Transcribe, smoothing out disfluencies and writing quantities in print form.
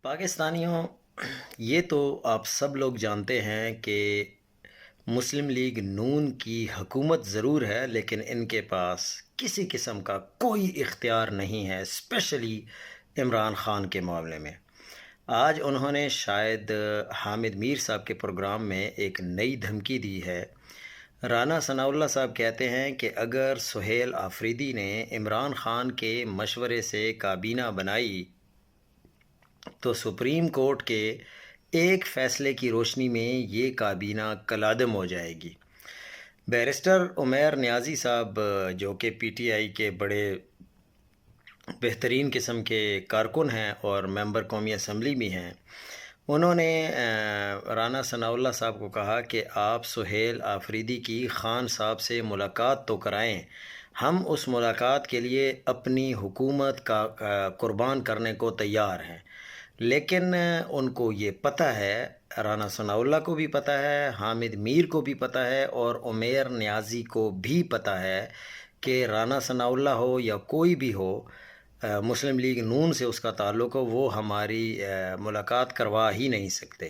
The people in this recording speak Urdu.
پاکستانیوں، یہ تو آپ سب لوگ جانتے ہیں کہ مسلم لیگ نون کی حکومت ضرور ہے، لیکن ان کے پاس کسی قسم کا کوئی اختیار نہیں ہے، اسپیشلی عمران خان کے معاملے میں۔ آج انہوں نے شاید حامد میر صاحب کے پروگرام میں ایک نئی دھمکی دی ہے۔ رانا ثناء اللہ صاحب کہتے ہیں کہ اگر سہیل آفریدی نے عمران خان کے مشورے سے کابینہ بنائی تو سپریم کورٹ کے ایک فیصلے کی روشنی میں یہ کابینہ کالعدم ہو جائے گی۔ بیرسٹر عمیر نیازی صاحب، جو کہ پی ٹی آئی کے بڑے بہترین قسم کے کارکن ہیں اور ممبر قومی اسمبلی بھی ہیں، انہوں نے رانا ثناء اللہ صاحب کو کہا کہ آپ سہیل آفریدی کی خان صاحب سے ملاقات تو کرائیں، ہم اس ملاقات کے لیے اپنی حکومت کا قربان کرنے کو تیار ہیں۔ لیکن ان کو یہ پتہ ہے، رانا ثناء اللہ کو بھی پتہ ہے، حامد میر کو بھی پتہ ہے اور عمیر نیازی کو بھی پتہ ہے کہ رانا ثناء اللہ ہو یا کوئی بھی ہو، مسلم لیگ نون سے اس کا تعلق ہو، وہ ہماری ملاقات کروا ہی نہیں سکتے۔